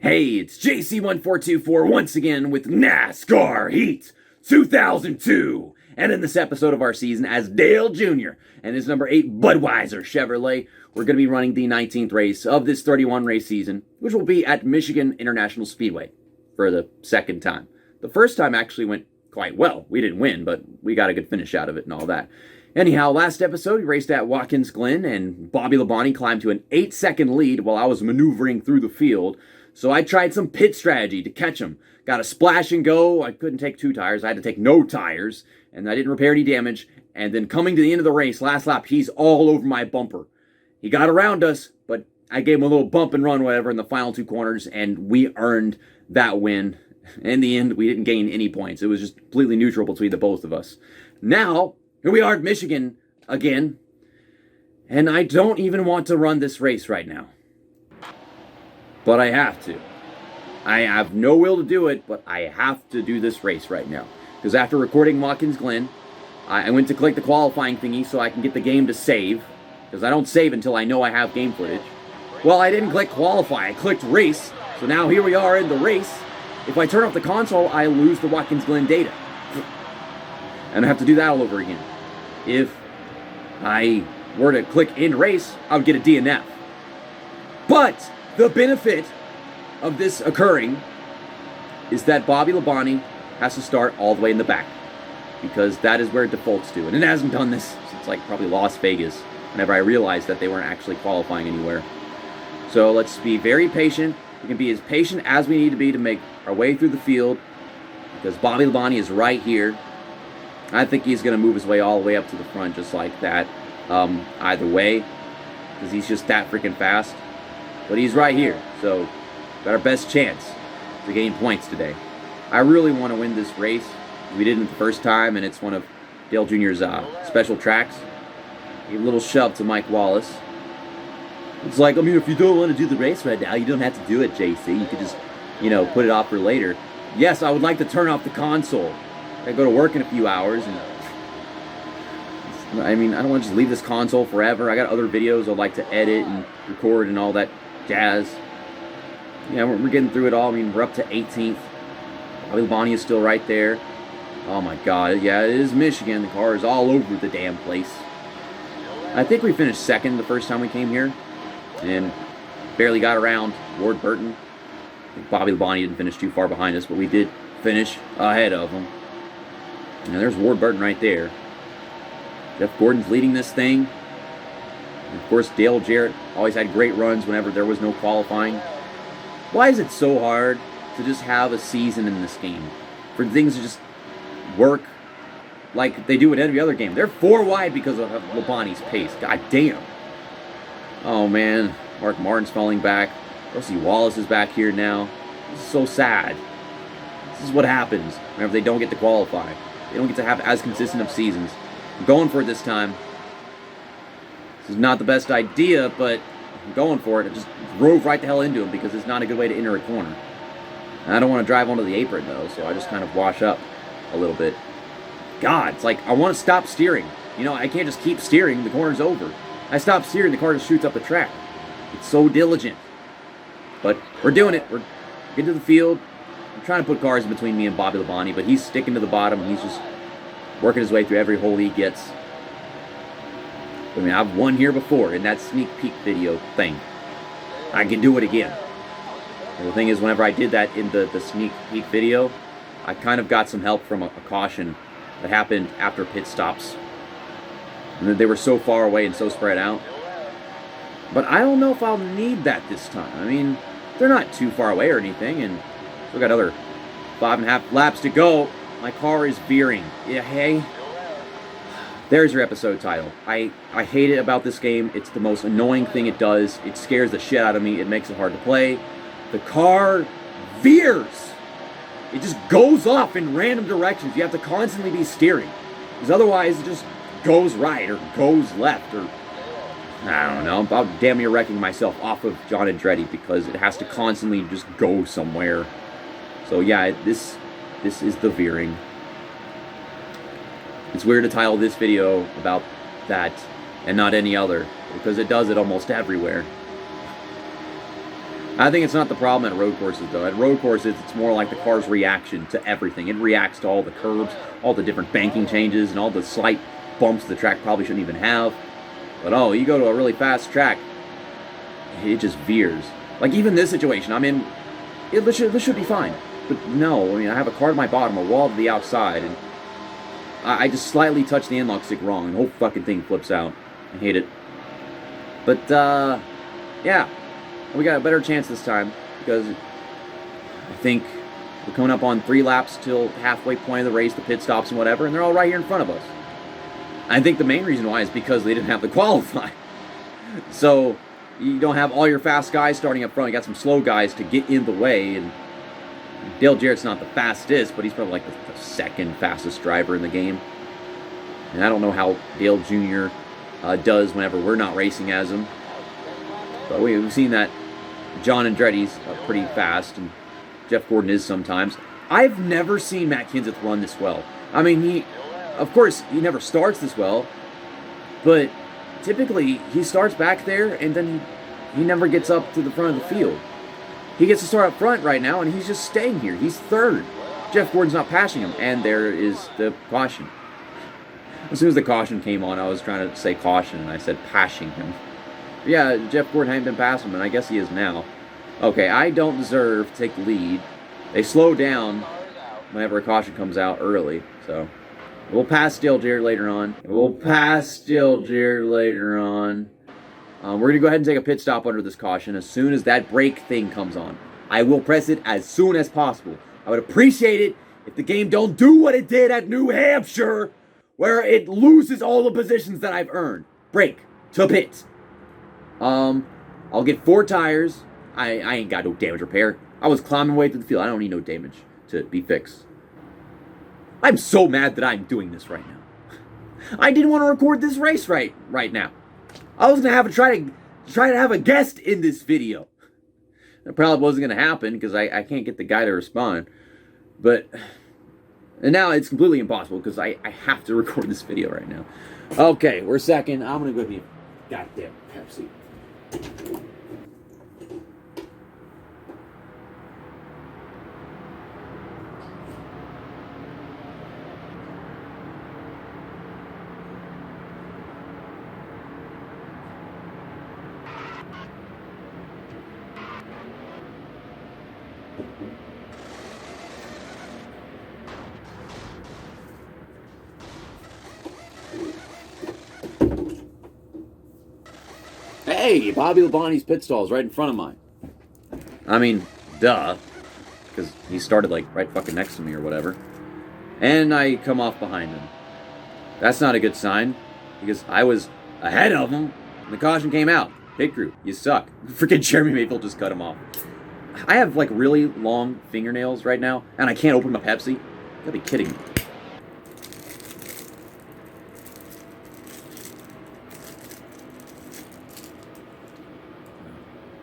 Hey, it's JC1424 once again with NASCAR Heat 2002. And in this episode of our season, as Dale Jr. and his number 8 Budweiser Chevrolet, we're going to be running the 19th race of this 31 race season, which will be at Michigan International Speedway for the second time. The first time actually went quite well. We didn't win, but we got a good finish out of it and all that. Anyhow, last episode, we raced at Watkins Glen, and Bobby Labonte climbed to an 8-second lead while I was maneuvering through the field. So I tried some pit strategy to catch him. Got a splash and go. I couldn't take 2 tires. I had to take no tires, and I didn't repair any damage. And then coming to the end of the race, last lap, he's all over my bumper. He got around us, but I gave him a little bump and run, whatever, in the final 2 corners, and we earned that win. In the end, we didn't gain any points. It was just completely neutral between the both of us. Now, here we are at Michigan again, and I don't even want to run this race right now. But I have to. I have no will to do it, but I have to do this race right now. Because after recording Watkins Glen, I went to click the qualifying thingy so I can get the game to save. Because I don't save until I know I have game footage. Well, I didn't click qualify. I clicked race. So now here we are in the race. If I turn off the console, I lose the Watkins Glen data. And I have to do that all over again. If I were to click end race, I would get a DNF. But the benefit of this occurring is that Bobby Labonte has to start all the way in the back, because that is where it defaults to. And it hasn't done this since like probably Las Vegas, whenever I realized that they weren't actually qualifying anywhere. So let's be very patient. We can be as patient as we need to be to make our way through the field, because Bobby Labonte is right here. I think he's going to move his way all the way up to the front just like that, either way, because he's just that freaking fast. But he's right here, so got our best chance to gain points today. I really want to win this race. We didn't the first time, and it's one of Dale Jr.'s special tracks. A little shove to Mike Wallace. It's like, I mean, if you don't want to do the race right now, you don't have to do it, JC. You could just, put it off for later. Yes, I would like to turn off the console. I go to work in a few hours, and I don't want to just leave this console forever. I got other videos I'd like to edit and record and all that jazz. Yeah, we're getting through it all. I mean, we're up to 18th. Bobby Labonte is still right there. Oh my God, yeah, it is Michigan. The car is all over the damn place. I think we finished second the first time we came here, and barely got around Ward Burton. I think Bobby Labonte didn't finish too far behind us, but we did finish ahead of him. And there's Ward Burton right there. Jeff Gordon's leading this thing. And of course, Dale Jarrett always had great runs whenever there was no qualifying. Why is it so hard to just have a season in this game? For things to just work like they do at every other game. They're 4 wide because of Labonte's pace. God damn. Oh man, Mark Martin's falling back. Rusty Wallace is back here now. This is so sad. This is what happens whenever they don't get to qualify. They don't get to have as consistent of seasons. I'm going for it this time. This is not the best idea, but I'm going for it. I just drove right the hell into him because it's not a good way to enter a corner. And I don't want to drive onto the apron, though, so I just kind of wash up a little bit. God, it's like I want to stop steering. I can't just keep steering. The corner's over. I stop steering, the car just shoots up the track. It's so diligent. But we're doing it. We're getting to the field. I'm trying to put cars in between me and Bobby Labonte, but he's sticking to the bottom. He's just working his way through every hole he gets. I've won here before in that sneak peek video thing. I can do it again. And the thing is, whenever I did that in the sneak peek video, I kind of got some help from a caution that happened after pit stops. And they were so far away and so spread out. But I don't know if I'll need that this time. They're not too far away or anything, and we've got another 5.5 laps to go. My car is veering. Yeah, hey. There's your episode title. I hate it about this game. It's the most annoying thing it does. It scares the shit out of me. It makes it hard to play. The car veers. It just goes off in random directions. You have to constantly be steering, because otherwise it just goes right or goes left, or I don't know. I'm about damn near wrecking myself off of John Andretti because it has to constantly just go somewhere. So yeah, this is the veering. It's weird to title this video about that and not any other, because it does it almost everywhere. I think it's not the problem at road courses, though. At road courses, it's more like the car's reaction to everything. It reacts to all the curbs, all the different banking changes, and all the slight bumps the track probably shouldn't even have. But oh, you go to a really fast track, it just veers. Like even this situation, I'm in, this should be fine. But no, I mean, I have a car at my bottom, a wall to the outside, and I just slightly touch the inlock stick wrong, and the whole fucking thing flips out. I hate it. But, yeah. We got a better chance this time, because I think we're coming up on 3 laps till halfway point of the race, the pit stops and whatever, and they're all right here in front of us. I think the main reason why is because they didn't have the qualify. So, you don't have all your fast guys starting up front. You got some slow guys to get in the way, and Dale Jarrett's not the fastest, but he's probably like the second fastest driver in the game. And I don't know how Dale Jr. Does whenever we're not racing as him. But we've seen that John Andretti's pretty fast, and Jeff Gordon is sometimes. I've never seen Matt Kenseth run this well. I mean, of course, he never starts this well, but typically he starts back there and then he never gets up to the front of the field. He gets to start up front right now, and he's just staying here. He's third. Jeff Gordon's not passing him, and there is the caution. As soon as the caution came on, I was trying to say caution, and I said passing him. But yeah, Jeff Gordon hadn't been past him, and I guess he is now. Okay, I don't deserve to take the lead. They slow down whenever a caution comes out early, so we'll pass Dale Jarrett later on. We're going to go ahead and take a pit stop under this caution as soon as that brake thing comes on. I will press it as soon as possible. I would appreciate it if the game don't do what it did at New Hampshire, where it loses all the positions that I've earned. Brake to pit. I'll get 4 tires. I ain't got no damage repair. I was climbing my way through the field. I don't need no damage to be fixed. I'm so mad that I'm doing this right now. I didn't want to record this race right now. I was gonna try to have a guest in this video. That probably wasn't gonna happen because I can't get the guy to respond. And now it's completely impossible because I have to record this video right now. Okay, we're second. I'm gonna go get goddamn Pepsi. Hey, Bobby Labonte's pit stall is right in front of mine. I mean, duh. Because he started, like, right fucking next to me or whatever. And I come off behind him. That's not a good sign. Because I was ahead of him. And the caution came out. Pit crew, you suck. Freaking Jeremy Mayfield just cut him off. I have, like, really long fingernails right now. And I can't open my Pepsi. You gotta be kidding me.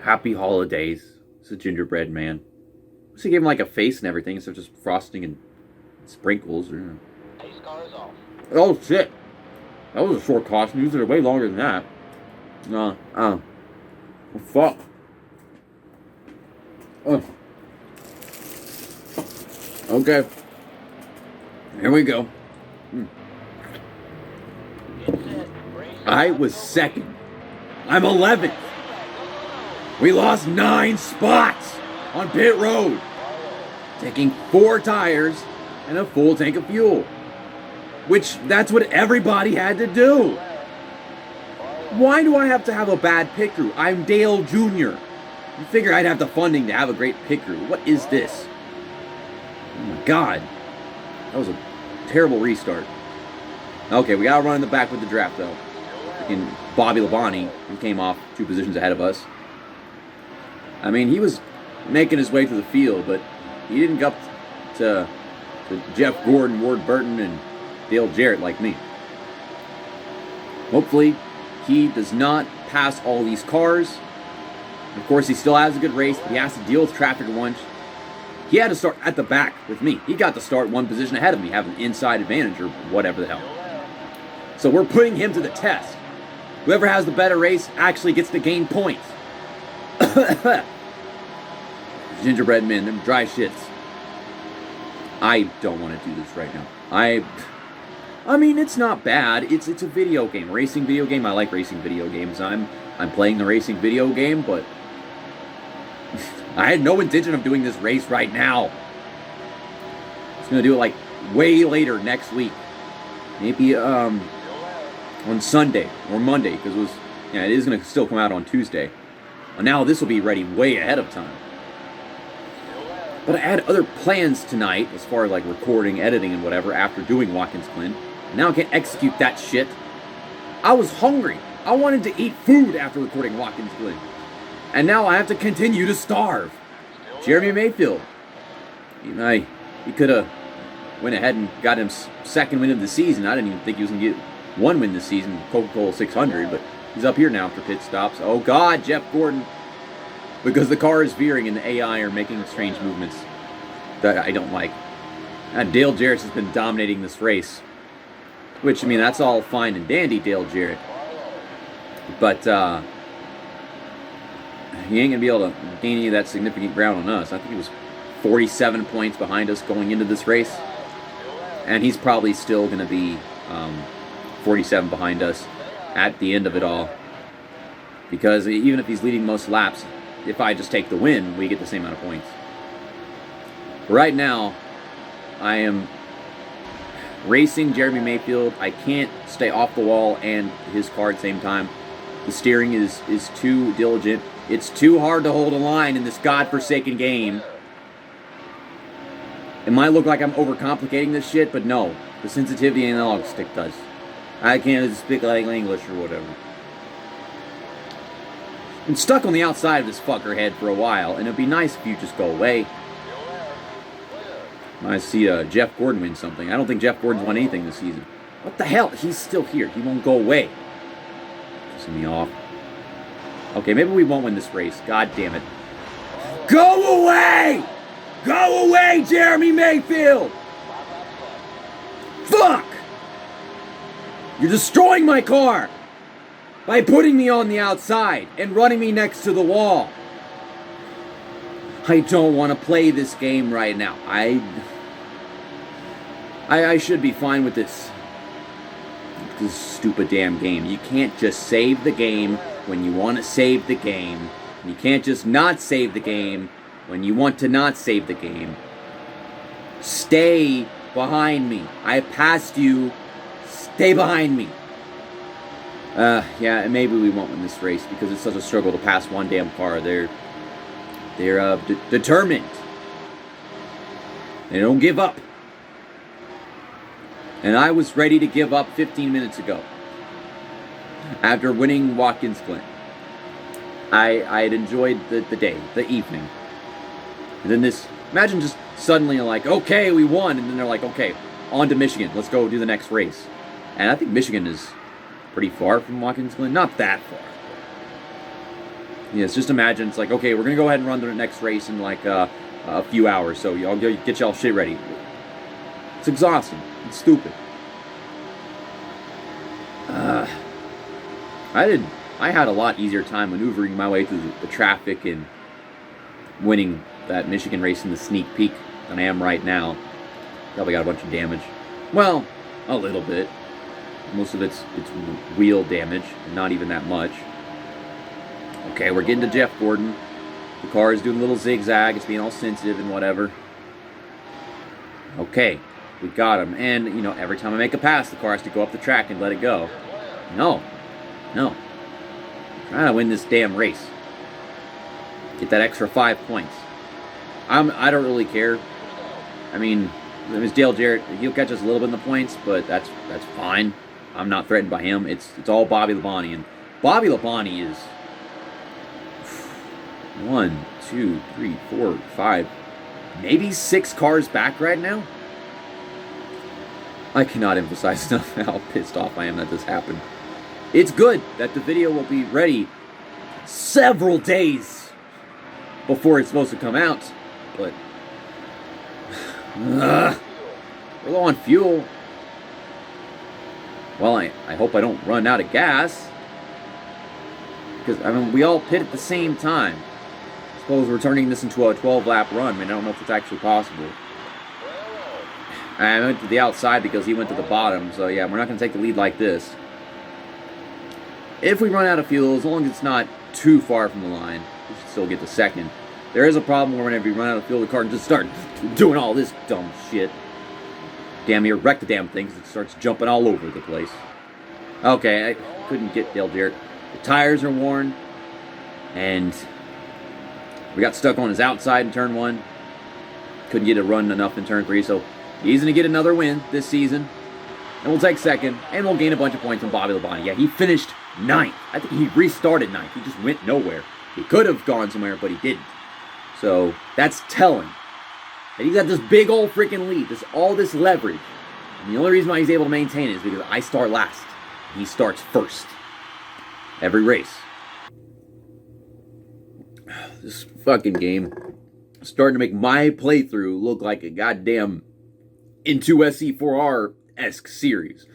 Happy holidays. It's a gingerbread man. So he gave him like a face and everything instead of just frosting and sprinkles. Oh shit. That was a short caution. Usually they're way longer than that. Well, fuck. Okay. Here we go. I was second. I'm 11th. We lost 9 spots on pit road, taking 4 tires and a full tank of fuel, which that's what everybody had to do. Why do I have to have a bad pit crew? I'm Dale Jr. You figure I'd have the funding to have a great pit crew. What is this? Oh my god. That was a terrible restart. Okay, we gotta run in the back with the draft though. Freaking Bobby Labonte, who came off 2 positions ahead of us. I mean, he was making his way through the field, but he didn't go up to Jeff Gordon, Ward Burton, and Dale Jarrett like me. Hopefully, he does not pass all these cars. Of course, he still has a good race, but he has to deal with traffic once. He had to start at the back with me. He got to start 1 position ahead of me, have an inside advantage or whatever the hell. So we're putting him to the test. Whoever has the better race actually gets to gain points. Gingerbread men, them dry shits. I don't want to do this right now. I mean, it's not bad. It's a video game, racing video game. I like racing video games. I'm playing the racing video game, but I had no intention of doing this race right now. I was gonna do it like way later next week, maybe on Sunday or Monday, because it is gonna still come out on Tuesday. Well, now this will be ready way ahead of time. But I had other plans tonight, as far as like recording, editing, and whatever, after doing Watkins Glen. Now I can't execute that shit. I was hungry. I wanted to eat food after recording Watkins Glen. And now I have to continue to starve. Jeremy Mayfield. He could have went ahead and got him second win of the season. I didn't even think he was going to get one win this season, Coca-Cola 600, but he's up here now after pit stops. Oh God, Jeff Gordon. Because the car is veering and the AI are making strange movements that I don't like. And Dale Jarrett has been dominating this race. Which, I mean, that's all fine and dandy, Dale Jarrett. But he ain't going to be able to gain any of that significant ground on us. I think he was 47 points behind us going into this race. And he's probably still going to be 47 behind us at the end of it all. Because even if he's leading most laps, if I just take the win, we get the same amount of points. Right now, I am racing Jeremy Mayfield. I can't stay off the wall and his car at the same time. The steering is too diligent. It's too hard to hold a line in this godforsaken game. It might look like I'm overcomplicating this shit, but no. The sensitivity analog stick does. I can't speak like English or whatever. I'm stuck on the outside of this fucker head for a while, and it'd be nice if you just go away. I see Jeff Gordon win something. I don't think Jeff Gordon's won anything this season. What the hell? He's still here. He won't go away. Pissing me off. Okay, maybe we won't win this race. God damn it. Go away! Go away, Jeremy Mayfield! Fuck! You're destroying my car by putting me on the outside and running me next to the wall. I don't want to play this game right now. I should be fine with this stupid damn game. You can't just save the game when you want to save the game. You can't just not save the game when you want to not save the game. Stay behind me. I passed you. Stay behind me. Yeah, maybe we won't win this race because it's such a struggle to pass one damn car. They're determined. They don't give up. And I was ready to give up 15 minutes ago. After winning Watkins Glen. I had enjoyed the day, the evening. And then imagine just suddenly like, okay, we won. And then they're like, okay, on to Michigan. Let's go do the next race. And I think Michigan is pretty far from Watkins Glen. Not that far. Yes, just imagine it's like, okay, we're going to go ahead and run the next race in like a few hours. So y'all get y'all shit ready. It's exhausting. It's stupid. I had a lot easier time maneuvering my way through the traffic and winning that Michigan race in the sneak peek than I am right now. Probably got a bunch of damage. Well, a little bit. Most of it's wheel damage, not even that much. Okay, we're getting to Jeff Gordon. The car is doing a little zigzag. It's being all sensitive and whatever. Okay, we got him. And, every time I make a pass, the car has to go up the track and let it go. No. I'm trying to win this damn race. Get that extra 5 points. I don't really care. I mean, it was Dale Jarrett. He'll catch us a little bit in the points, but that's fine. I'm not threatened by him. It's all Bobby Labonte. And Bobby Labonte is 1, 2, 3, 4, 5, maybe 6 cars back right now. I cannot emphasize enough how pissed off I am that this happened. It's good that the video will be ready several days before it's supposed to come out, but we're low on fuel. Well, I hope I don't run out of gas, because we all pit at the same time. suppose we're turning this into a 12-lap run. I mean, I don't know if it's actually possible. I went to the outside because he went to the bottom, so yeah, we're not going to take the lead like this. If we run out of fuel, as long as it's not too far from the line, we should still get to second. There is a problem where whenever we run out of fuel, the car can just start doing all this dumb shit. Damn near wreck the damn thing because it starts jumping all over the place. Okay, I couldn't get Dale Jarrett. The tires are worn, and we got stuck on his outside in turn 1. Couldn't get a run enough in turn 3, so he's going to get another win this season. And we'll take second, and we'll gain a bunch of points from Bobby Labonte. Yeah, he finished 9th. I think he restarted 9th. He just went nowhere. He could have gone somewhere, but he didn't. So that's telling. And he's got this big old freaking lead. All this leverage. And the only reason why he's able to maintain it is because I start last. He starts first. Every race. This fucking game is starting to make my playthrough look like a goddamn Into SC4R-esque series.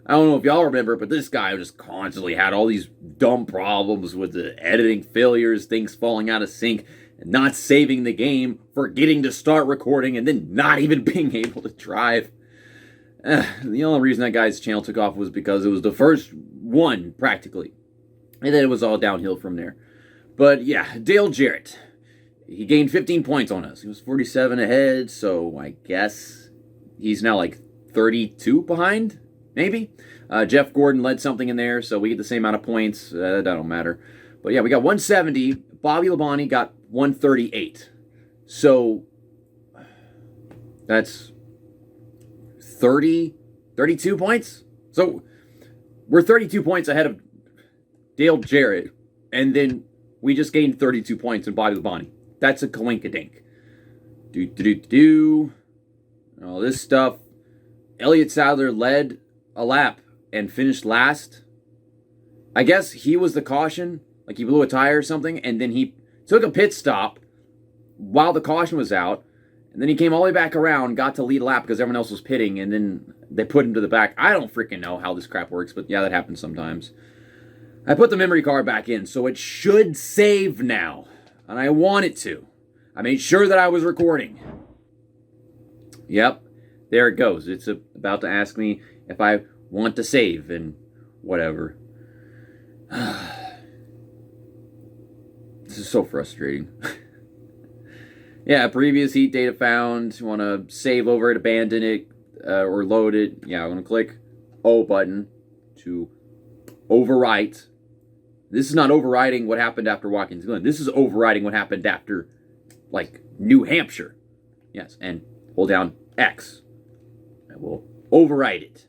I don't know if y'all remember, but this guy just constantly had all these dumb problems with the editing failures, things falling out of sync, and not saving the game, forgetting to start recording, and then not even being able to drive. The only reason that guy's channel took off was because it was the first one, practically. And then it was all downhill from there. But yeah, Dale Jarrett. He gained 15 points on us. He was 47 ahead, so I guess he's now like 32 behind, maybe? Jeff Gordon led something in there, so we get the same amount of points. That don't matter. But yeah, we got 170. Bobby Labonte got 138. So that's 32 points? So we're 32 points ahead of Dale Jarrett, and then we just gained 32 points in Bobby Labonte. That's a coinkadink. All this stuff. Elliott Sadler led a lap and finished last. I guess he was the caution. Like he blew a tire or something, and then he took a pit stop while the caution was out, and then he came all the way back around, got to lead a lap because everyone else was pitting, and then they put him to the back. I don't freaking know how this crap works, but yeah, that happens sometimes. I put the memory card back in, so it should save now, and I want it to. I made sure that I was recording. Yep, there it goes. It's about to ask me if I want to save and whatever. This is so frustrating. Yeah, previous heat data found. You want to save over it, abandon it, or load it. Yeah, I'm going to click O button to overwrite. This is not overriding what happened after Watkins Glen. This is overriding what happened after, like, New Hampshire. Yes, and hold down X. I will overwrite it.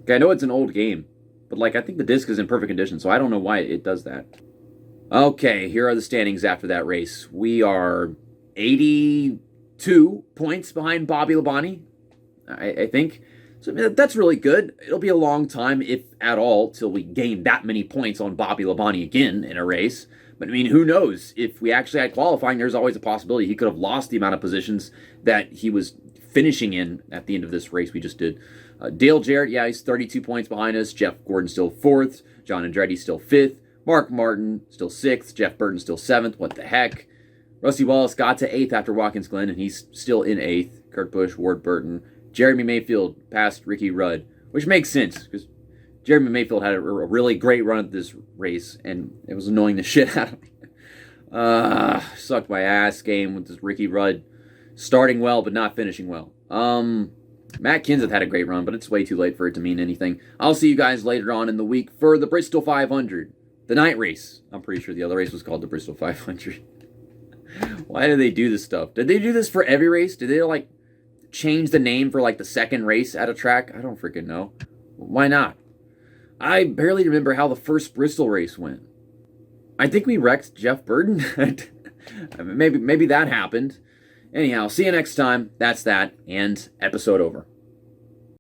Okay, I know it's an old game, but, like, I think the disc is in perfect condition, so I don't know why it does that. Okay, here are the standings after that race. We are 82 points behind Bobby Labonte, I think. So that's really good. It'll be a long time, if at all, till we gain that many points on Bobby Labonte again in a race. But, I mean, who knows? If we actually had qualifying, there's always a possibility he could have lost the amount of positions that he was finishing in at the end of this race we just did. Dale Jarrett, yeah, he's 32 points behind us. Jeff Gordon still 4th. John Andretti still 5th. Mark Martin still 6th. Jeff Burton still 7th. What the heck? Rusty Wallace got to 8th after Watkins Glen, and he's still in 8th. Kurt Busch, Ward Burton. Jeremy Mayfield passed Ricky Rudd, which makes sense, because Jeremy Mayfield had a really great run at this race, and it was annoying the shit out of me. Sucked my ass game with this Ricky Rudd starting well, but not finishing well. Matt Kenseth had a great run, but it's way too late for it to mean anything. I'll see you guys later on in the week for the Bristol 500, the night race. I'm pretty sure the other race was called the Bristol 500. Why do they do this stuff? Did they do this for every race? Did they, like, change the name for, like, the second race at a track? I don't freaking know. Why not? I barely remember how the first Bristol race went. I think we wrecked Jeff Burton. Maybe that happened. Anyhow, see you next time. That's that, and episode over.